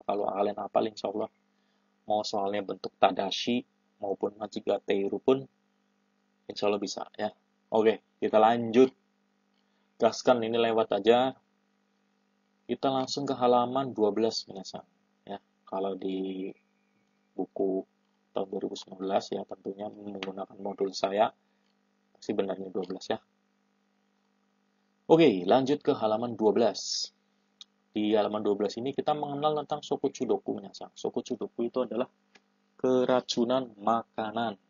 Kalau kalian hafal insya Allah mau soalnya bentuk tadashi maupun majigateiru pun insya Allah bisa ya. Oke, kita lanjut. Gaskan, ini lewat aja. Kita langsung ke halaman 12 minasan ya. Kalau di buku tahun 2019 ya tentunya menggunakan modul saya pasti benarnya 12 ya. Oke, lanjut ke halaman 12. Di halaman 12 ini kita mengenal tentang Sokuchudoku minasan. Sokuchudoku itu adalah keracunan makanan.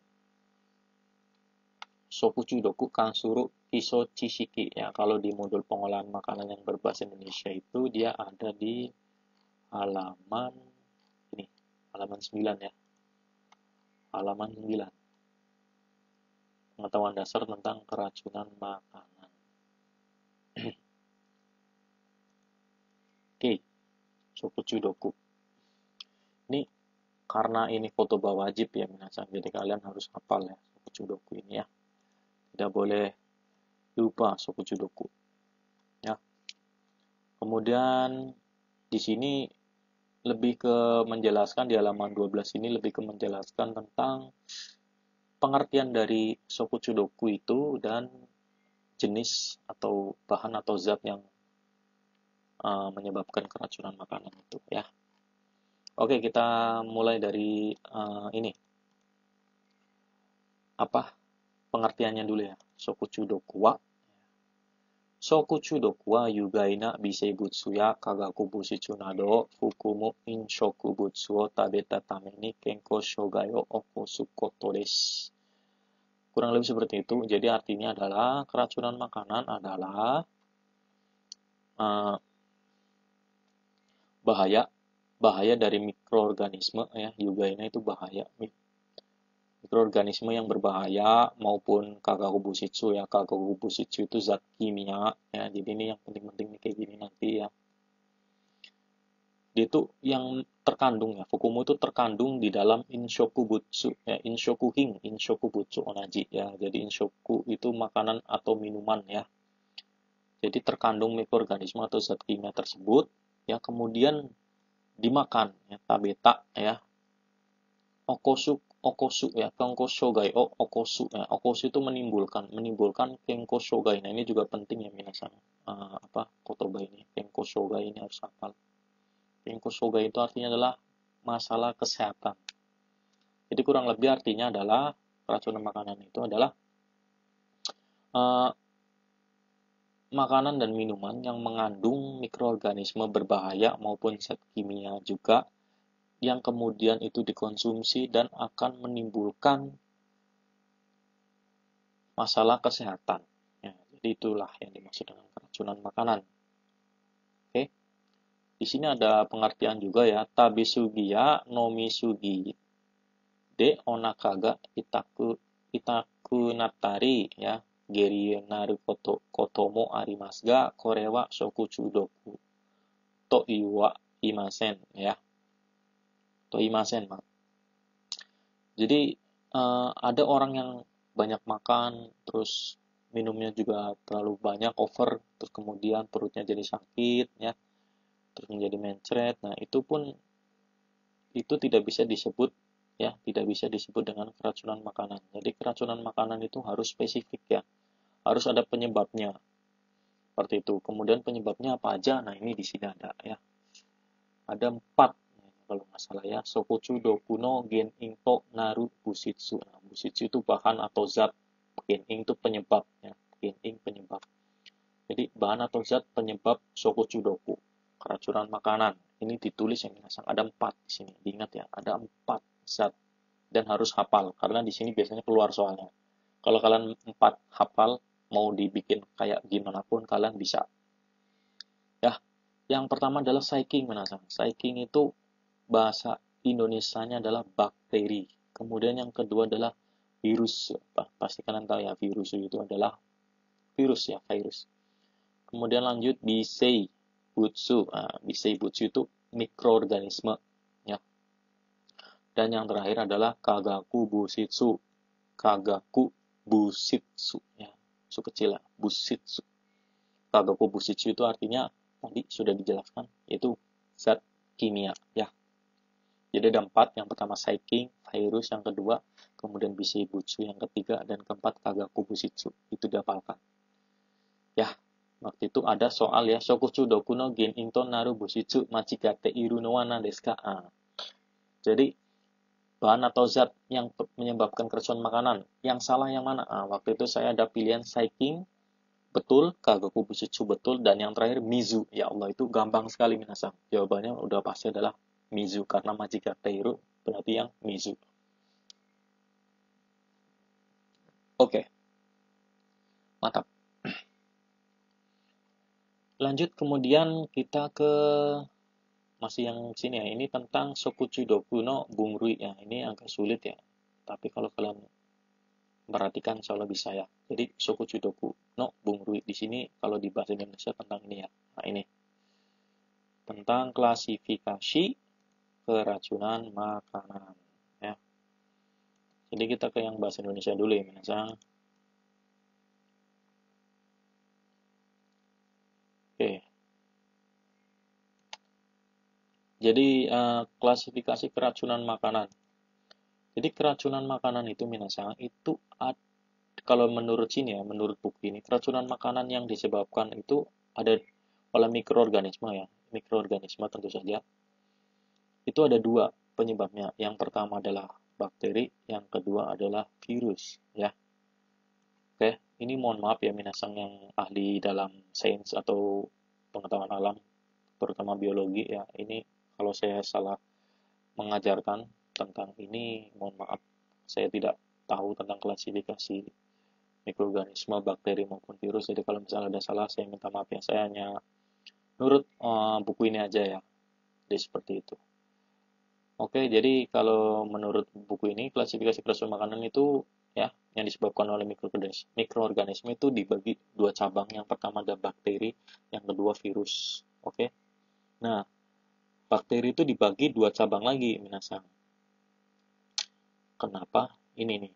Sokuchudoku kansuru iso chishiki ya. Kalau di modul pengolahan makanan yang berbahasa Indonesia itu dia ada di halaman ini, halaman 9 ya. Halaman 9. Pengetahuan dasar tentang keracunan makanan. Oke, Sokuchudoku. Ini karena ini kotoba wajib ya minasan. Jadi kalian harus hafal ya Sokuchudoku ini ya. Tidak boleh lupa Sokuchudoku. Ya. Kemudian di sini lebih ke menjelaskan, di halaman 12 ini lebih ke menjelaskan tentang pengertian dari Sokuchudoku itu dan jenis atau bahan atau zat yang menyebabkan keracunan makanan itu ya. Oke, kita mulai dari ini. Apa pengertiannya dulu ya. Sokuchudoku wa Sokuchudoku wa yugai na biseibutsu ya kagaku bushitsu nado fukumu inshokubutsu o tabeta tame ni kenko shogai o okosu koto desu. Kurang lebih seperti itu. Jadi artinya adalah keracunan makanan adalah bahaya dari mikroorganisme ya. Yugaina itu bahaya. Mikroorganisme yang berbahaya maupun kagaku bushitsu ya. Kagaku bushitsu itu zat kimia ya. Jadi ini yang penting-penting kayak gini nanti ya. Dia itu yang terkandung ya. Fukumu itu terkandung di dalam inshokubutsu ya. Inshokubutsu onaji ya. Jadi inshoku itu makanan atau minuman ya. Jadi terkandung mikroorganisme atau zat kimia tersebut ya, kemudian dimakan ya, tabeta ya. Okosu ya, kenko shogai okosu ya. Okosu itu menimbulkan kenko shogai. Nah, ini juga penting ya minasan. Kotoba ini, kenko shogai ini harus hafal. Kenko shogai itu artinya adalah masalah kesehatan. Jadi kurang lebih artinya adalah keracunan makanan itu adalah makanan dan minuman yang mengandung mikroorganisme berbahaya maupun zat kimia juga yang kemudian itu dikonsumsi dan akan menimbulkan masalah kesehatan. Ya, jadi itulah yang dimaksud dengan keracunan makanan. Oke. Di sini ada pengertian juga ya, tabisugiya nomisugi de onakaga itaku natari ya. Geri naru koto mo arimasu ga kore wa sokuchudoku to iwa imasen ya. To imasen, Mak. Jadi ada orang yang banyak makan terus minumnya juga terlalu banyak over terus kemudian perutnya jadi sakit ya. Terus menjadi mencret. Nah, itu tidak bisa disebut ya, tidak bisa disebut dengan keracunan makanan. Jadi keracunan makanan itu harus spesifik ya. Harus ada penyebabnya. Seperti itu. Kemudian penyebabnya apa aja? Nah, ini di sini ada ya. Ada 4 kalau nggak salah ya. Sokuchudoku no genin to naru bushitsu. Nah, bushitsu itu bahan atau zat. Genin itu penyebab ya. Genin penyebab. Jadi bahan atau zat penyebab Sokuchudoku, keracunan makanan. Ini ditulis yang minasang ada 4 di sini. Diingat ya, ada 4 zat dan harus hafal karena di sini biasanya keluar soalnya. Kalau kalian 4 hafal, mau dibikin kayak gimana pun kalian bisa. Ya, yang pertama adalah saiking minasang. Saiking itu bahasa Indonesianya adalah bakteri. Kemudian yang kedua adalah virus. Pasti kalian tahu ya, virus itu adalah virus ya, virus. Kemudian lanjut bisei butsu. Nah, bisei butsu itu mikroorganisme ya. Dan yang terakhir adalah kagaku bushitsu. Kagaku bushitsu ya. Su kecil ya, bushitsu. Kagaku bushitsu itu artinya tadi sudah dijelaskan yaitu zat kimia ya. Jadi ada 4, yang pertama Saiking, virus, yang kedua, kemudian Bishibutsu, yang ketiga, dan keempat Kagaku Bushitsu. Itu dihafalkan. Ya, waktu itu ada soal ya, Shokuchu doku no gen into naru Bushitsu machigate iru no wa nan desu ka? Jadi, bahan atau zat yang menyebabkan keracunan makanan, yang salah yang mana? Waktu itu saya ada pilihan Saiking, betul, Kagaku Bushitsu betul, dan yang terakhir Mizu. Ya Allah, itu gampang sekali minasang. Jawabannya udah pasti adalah Mizu, karena machigate iru berarti yang Mizu. Oke, mantap. Lanjut, kemudian kita ke masih yang sini ya. Ini tentang Shokuchu doku no bungrui ya. Ini agak sulit ya. Tapi kalau kalian perhatikan insya Allah bisa ya. Jadi Shokuchu doku no bungrui di sini kalau di bahasa Indonesia tentang ini ya. Nah ini tentang klasifikasi keracunan makanan ya. Jadi kita ke yang bahasa Indonesia dulu ya, minasang. Oke. Jadi klasifikasi keracunan makanan. Jadi keracunan makanan itu minasang itu kalau menurut sini ya, menurut buku ini, keracunan makanan yang disebabkan itu ada oleh mikroorganisme ya. Mikroorganisme tentu saja. Itu ada 2 penyebabnya. Yang pertama adalah bakteri, yang kedua adalah virus ya. Oke, ini mohon maaf ya minasang yang ahli dalam sains atau pengetahuan alam, terutama biologi ya. Ini kalau saya salah mengajarkan tentang ini, mohon maaf. Saya tidak tahu tentang klasifikasi mikroorganisme, bakteri maupun virus. Jadi kalau misalnya ada salah, saya minta maaf ya. Saya hanya nurut buku ini aja ya. Jadi seperti itu. Oke, jadi kalau menurut buku ini, klasifikasi keracunan makanan itu ya yang disebabkan oleh mikroorganisme itu dibagi 2 cabang. Yang pertama ada bakteri, yang kedua virus. Oke. Nah, bakteri itu dibagi 2 cabang lagi, minasang. Kenapa? Ini nih.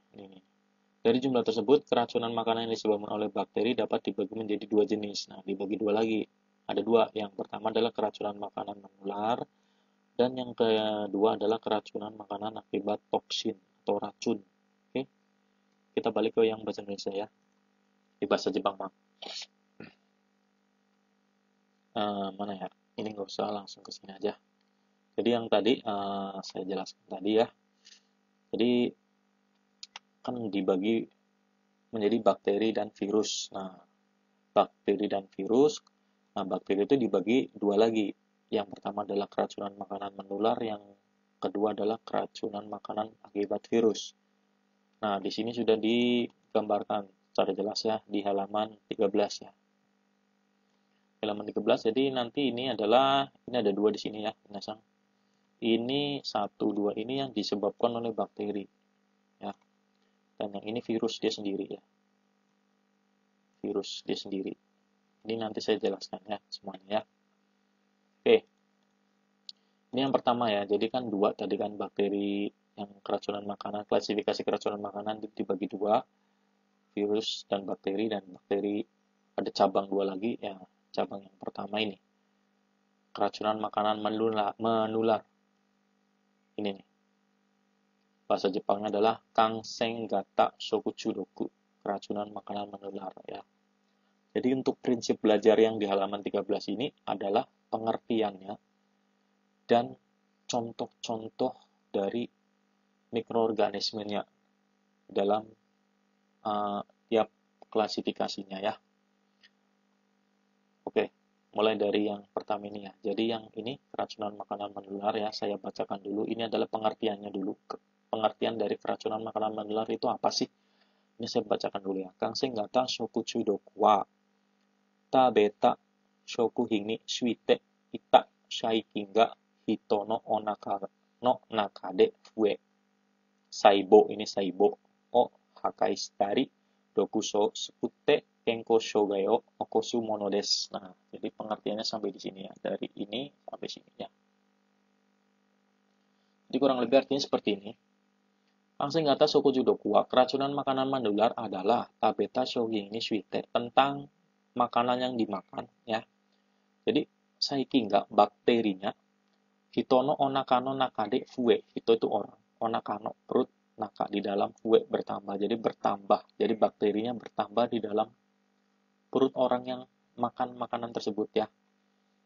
Dari jumlah tersebut, keracunan makanan yang disebabkan oleh bakteri dapat dibagi menjadi 2 jenis. Nah, dibagi 2 lagi. Ada 2. Yang pertama adalah keracunan makanan menular, dan yang kedua adalah keracunan makanan akibat toksin atau racun. Oke, kita balik ke yang bahasa Indonesia ya. Di bahasa Jepang mah. Mana ya? Ini nggak usah, langsung ke sini aja. Jadi yang tadi saya jelaskan tadi ya. Jadi kan dibagi menjadi bakteri dan virus. Nah, bakteri dan virus. Nah, bakteri itu dibagi 2 lagi. Yang pertama adalah keracunan makanan menular, yang kedua adalah keracunan makanan akibat virus. Nah, di sini sudah digambarkan secara jelas ya di halaman 13 ya. Halaman 13, jadi nanti ini ada 2 di sini ya, minasang. Ini 1, 2 ini yang disebabkan oleh bakteri ya. Dan yang ini virus dia sendiri ya. Virus dia sendiri. Ini nanti saya jelaskan ya semuanya ya. Oke. Ini yang pertama ya. Jadi kan 2 tadi kan bakteri yang keracunan makanan, klasifikasi keracunan makanan dibagi 2, virus dan bakteri ada cabang 2 lagi ya. Cabang yang pertama ini keracunan makanan menular. Ini nih. Bahasa Jepangnya adalah Kansengata Shokuchu doku, keracunan makanan menular ya. Jadi untuk prinsip belajar yang di halaman 13 ini adalah pengertiannya dan contoh-contoh dari mikroorganismenya dalam tiap klasifikasinya ya. Oke, mulai dari yang pertama ini ya. Jadi yang ini keracunan makanan menular ya, saya bacakan dulu. Ini adalah pengertiannya dulu. Pengertian dari keracunan makanan menular itu apa sih? Ini saya bacakan dulu ya. Kansengata shokuchu doku wa tabeta shoku hini suite ita shaikin ga hito no onaka no nakade fue saibo, ini saibo o hakai shitari dokuso sukute kenko shogai o okosu mono desu. Nah, jadi pengertiannya sampai di sini ya. Dari ini sampai sini ya. Jadi kurang lebih artinya seperti ini. Kansengata shokuju doku wa, keracunan makanan menular adalah tabeta shogi ini suite, tentang makanan yang dimakan ya. Jadi saikinga, bakterinya, Hitono onakano nakade fue. Hito itu orang. Onakano perut, naka di dalam, fue bertambah. Jadi bertambah. Jadi bakterinya bertambah di dalam perut orang yang makan makanan tersebut ya.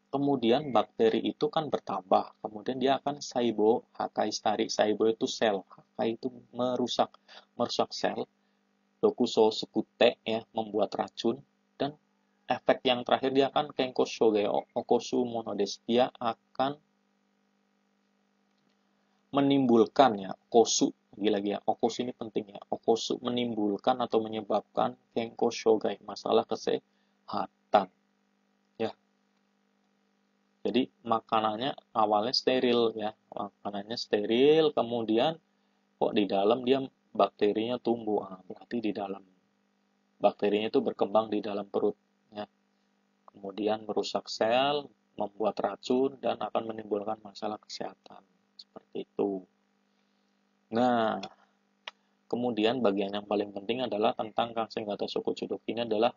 Kemudian bakteri itu kan bertambah. Kemudian dia akan saibo, hakai stari. Saibo itu sel. Hakai itu merusak sel. Dokuso sekute ya, membuat racun. Dan efek yang terakhir dia akan kenko shogeo okosu monodes. Dia akan menimbulkan ya, kosu lagi-lagi ya, okosu ini penting ya, okosu menimbulkan atau menyebabkan kenko shogai, masalah kesehatan ya. Jadi makanannya awalnya steril ya, makanannya steril, kemudian kok di dalam dia bakterinya tumbuh, berarti di dalam bakterinya itu berkembang di dalam perut ya. Kemudian merusak sel, membuat racun dan akan menimbulkan masalah kesehatan seperti itu. Nah, kemudian bagian yang paling penting adalah tentang Kansenggata Shokuchudoku ini adalah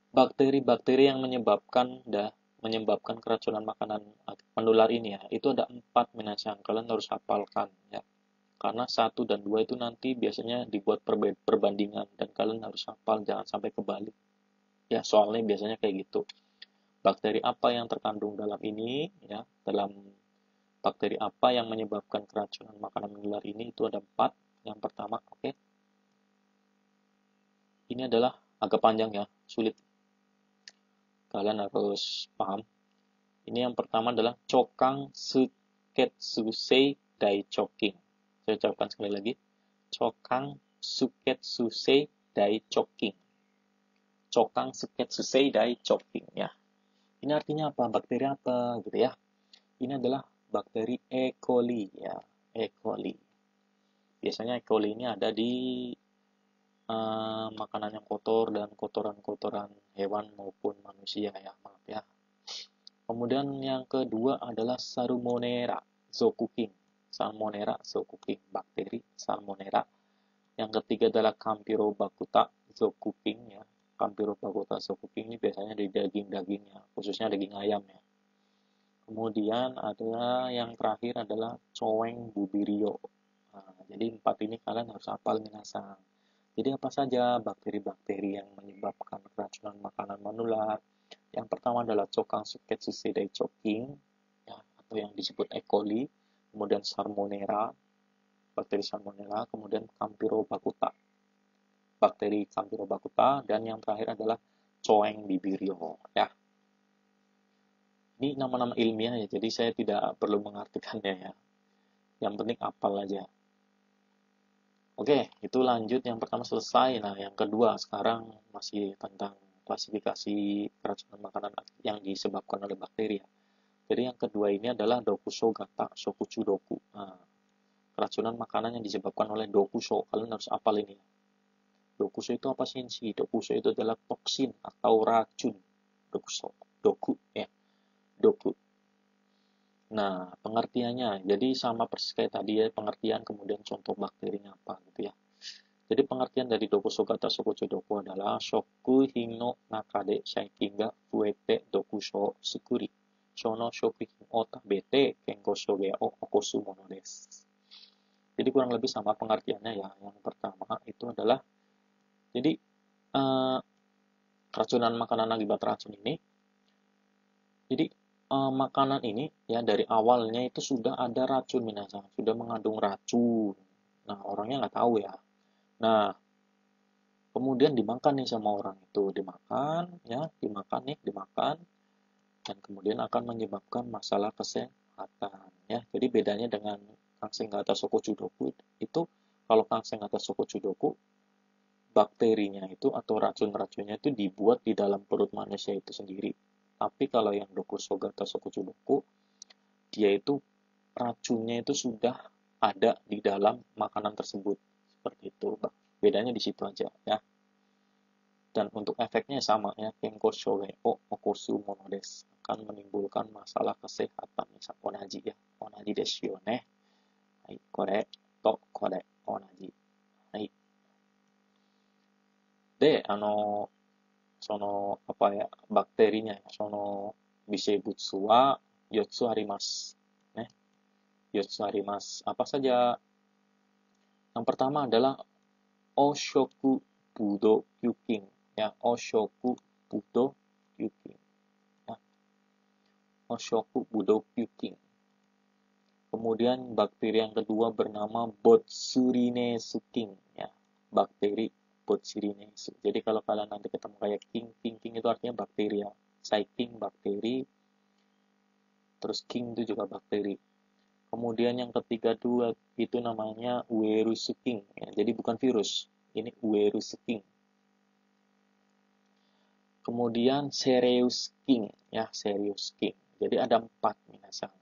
bakteri-bakteri yang menyebabkan keracunan makanan menular ini ya. Itu ada 4 minasang, kalian harus hafalkan ya. Karena 1 dan 2 itu nanti biasanya dibuat perbandingan dan kalian harus hafal, jangan sampai kebalik. Ya, soalnya biasanya kayak gitu. Bakteri apa yang terkandung dalam ini ya, dalam bakteri apa yang menyebabkan keracunan makanan menular ini itu ada 4. Yang pertama, oke. Ini adalah agak panjang ya, sulit. Kalian harus paham. Ini yang pertama adalah Chokang Suketsusei Daichoking. Saya ucapkan sekali lagi. Chokang Suketsusei Daichoking. Chokang Suketsusei Daichoking ya. Ini artinya apa? Bakteri apa gitu ya. Ini adalah bakteri E. coli ya, E. coli. Biasanya E. coli ini ada di makanan yang kotor dan kotoran-kotoran hewan maupun manusia ya, maaf ya. Kemudian yang kedua adalah Salmonella zoococcus. Salmonella zoococcus, bakteri Salmonella. Yang ketiga adalah Campylobacter zoococcus ya. Campylobacter zoococcus ini biasanya di daging-dagingnya, khususnya daging ayam ya. Kemudian ada yang terakhir adalah Coeng bubirio. Nah, jadi 4 ini kalian harus hafal minasang. Jadi apa saja bakteri-bakteri yang menyebabkan keracunan makanan menular? Yang pertama adalah Chokang Suketsusei Daichoking ya, atau yang disebut E. coli, kemudian Salmonella, bakteri Salmonella, kemudian Campylobacter, bakteri Campylobacter, dan yang terakhir adalah Coeng bubirio ya. Ini nama-nama ilmiah ya, jadi saya tidak perlu mengartikannya ya. Yang penting hafal aja. Oke, itu lanjut yang pertama selesai. Nah, yang kedua sekarang masih tentang klasifikasi keracunan makanan yang disebabkan oleh bakteri ya. Jadi yang kedua ini adalah Dokuso Gata Shokuchudoku. Nah, keracunan makanan yang disebabkan oleh Dokuso. Kalian harus hafal ini. Dokuso itu apa sih? Dokuso itu adalah toksin atau racun. Dokuso. Doku ya. Doku. Nah, pengertiannya, jadi sama persis kayak tadi ya, pengertian kemudian contoh bakterinya apa gitu ya. Jadi pengertian dari Dokuso Gata Shokuchudoku adalah Shoku hino nakade shaikin ga fuete dokuso sukuri. Shono shokuhin o tabete kenko shoge o okosu mono desu. Jadi kurang lebih sama pengertiannya ya. Yang pertama itu adalah, jadi keracunan makanan akibat racun ini, jadi makanan ini ya dari awalnya itu sudah ada racun minasang, sudah mengandung racun. Nah, orangnya nggak tahu ya. Nah, kemudian dimakan nih sama orang itu, dimakan ya, dimakan dan kemudian akan menyebabkan masalah kesehatan ya. Jadi bedanya dengan Kansenggata Shokuchudoku itu, kalau Kansenggata Shokuchudoku bakterinya itu atau racun-racunnya itu dibuat di dalam perut manusia itu sendiri. Tapi kalau yang Dokuso Gata Shokuchudoku, dia itu racunnya itu sudah ada di dalam makanan tersebut. Seperti itu. Bedanya di situ aja ya. Dan untuk efeknya sama ya, kenko shoge o okosu mono desu, akan menimbulkan masalah kesehatan. Misal onaji ya. Onaji desu yo ne. Hai, kore to kore onaji. Hai. De, apa ya, bakterinya ya, sono bisebutsu wa yotsu arimasu. Yosharimasu. Apa saja? Yang pertama adalah Oshoku Budo Kyuking. Ya, Oshoku Budo Kyuking. Ya, Oshoku Budo Kyuking. Kemudian bakteri yang kedua bernama Botsurine Suking. Ya, bakteri Botsurine. Jadi kalau kalian nanti ketemu kayak king itu artinya bakteri ya. Saiking bakteri, terus king itu juga bakteri. Kemudian yang ketiga dua itu namanya Uerusuking. Ya, jadi bukan virus. Ini Uerusuking. Kemudian Serious King. Ya, Serious King. Jadi ada 4 minasan.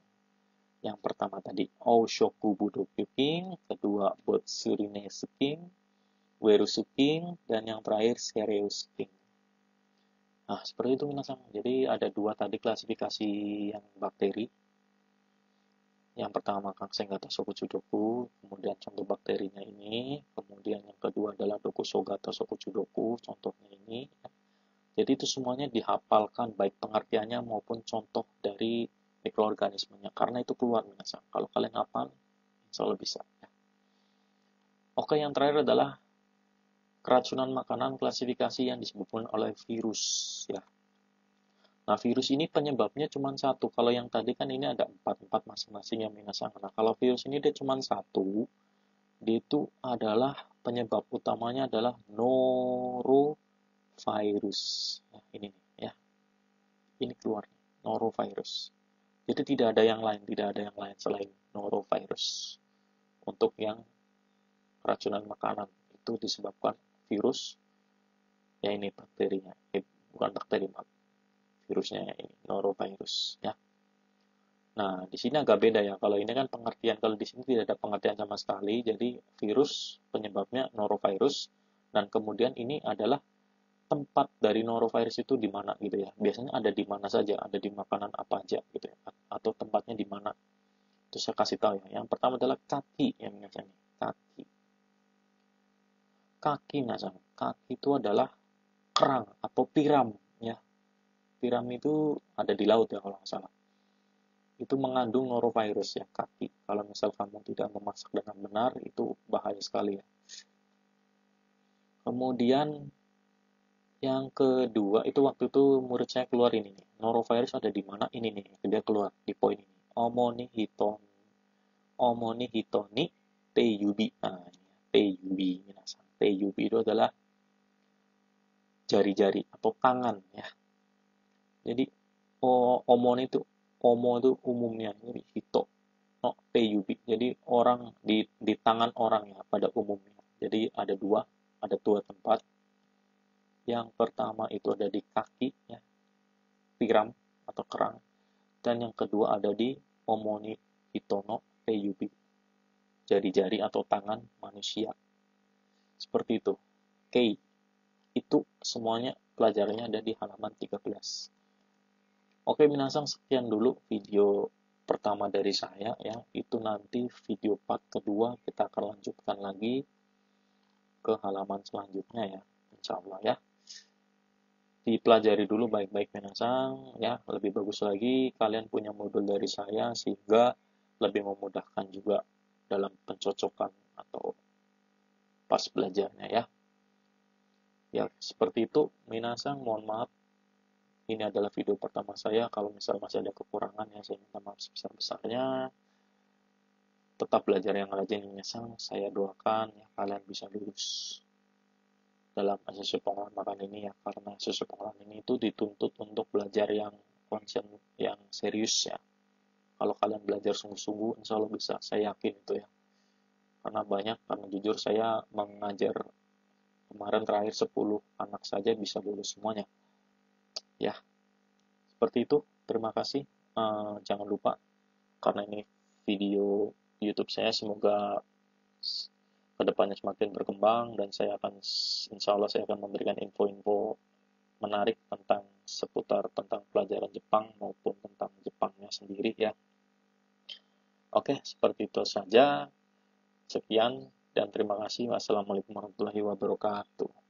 Yang pertama tadi Oshoku Budoku King, kedua Botsurine King, Uerusu King, dan yang terakhir Serious King. Nah, seperti itu minasan. Jadi ada 2 tadi klasifikasi yang bakteri. Yang pertama Kangsengata Sokuchudoku, kemudian contoh bakterinya ini, kemudian yang kedua adalah Dokusogata Sokuchudoku, contohnya ini. Jadi itu semuanya dihafalkan baik pengertiannya maupun contoh dari mikroorganismenya karena itu keluar minasan. Kalau kalian hafal, insya Allah bisa. Ya. Oke, yang terakhir adalah keracunan makanan klasifikasi yang disebutkan oleh virus. Ya. Nah, virus ini penyebabnya cuma satu. Kalau yang tadi kan ini ada 4 masing-masing yang minasan. Nah, kalau virus ini dia cuma satu, dia itu adalah penyebab utamanya adalah norovirus. Nah, ini nih, ya. Ini keluar norovirus. Jadi tidak ada yang lain selain norovirus. Untuk yang keracunan makanan itu disebabkan virus, ya ini bakterinya, bukan bakteri, virusnya ini norovirus ya. Nah, di sini agak beda ya. Kalau ini kan pengertian, kalau di sini tidak ada pengertian sama sekali. Jadi virus penyebabnya norovirus dan kemudian ini adalah tempat dari norovirus itu di mana gitu ya. Biasanya ada di mana saja, ada di makanan apa aja gitu ya. Atau tempatnya di mana. Itu saya kasih tahu ya. Yang pertama adalah kaki yang biasanya. Kaki. Kaki misalnya. Kaki itu adalah kerang atau tiram ya. Tiram itu ada di laut ya kalau nggak salah. Itu mengandung norovirus ya kaki. Kalau misal kamu tidak memasak dengan benar itu bahaya sekali ya. Kemudian yang kedua itu waktu itu murid saya keluar ini nih. Norovirus ada di mana? Ini nih. Dia keluar di poin ini. Omonihitoni Teiyubi. Nah, Teiyubi minasan. Teiyubi itu adalah jari-jari atau tangan ya. Jadi omo itu umumnya, jadi hito no teiyubi. Jadi orang di tangan orang ya pada umumnya. Jadi ada dua tempat. Yang pertama itu ada di kaki ya, tiram atau kerang. Dan yang kedua ada di omoni hitono teiyubi. Jari-jari atau tangan manusia. Seperti itu. Kei. Itu semuanya pelajarannya ada di halaman 13. Oke, minasang sekian dulu video pertama dari saya ya. Itu nanti video part kedua kita akan lanjutkan lagi ke halaman selanjutnya ya. Insya Allah ya. Dipelajari dulu baik-baik minasang ya. Lebih bagus lagi kalian punya modul dari saya sehingga lebih memudahkan juga dalam pencocokan atau pas belajarnya ya. Ya, seperti itu minasang, mohon maaf. Ini adalah video pertama saya. Kalau misal masih ada kekurangan ya saya minta maaf sebesar-besarnya. Tetap belajar yang rajin minasang. Saya doakan ya kalian bisa lulus dalam sesi pengolahan makan ini ya. Karena sesi pengolahan ini itu dituntut untuk belajar yang konsen, yang serius ya. Kalau kalian belajar sungguh-sungguh insya Allah bisa. Saya yakin itu ya. Karena jujur saya mengajar kemarin terakhir 10 anak saja bisa lulus semuanya. Ya, seperti itu. Terima kasih. Jangan lupa, karena ini video YouTube saya, semoga kedepannya semakin berkembang dan insya Allah saya akan memberikan info-info menarik seputar tentang pelajaran Jepang maupun tentang Jepangnya sendiri ya. Oke, seperti itu saja. Sekian dan terima kasih. Wassalamualaikum warahmatullahi wabarakatuh.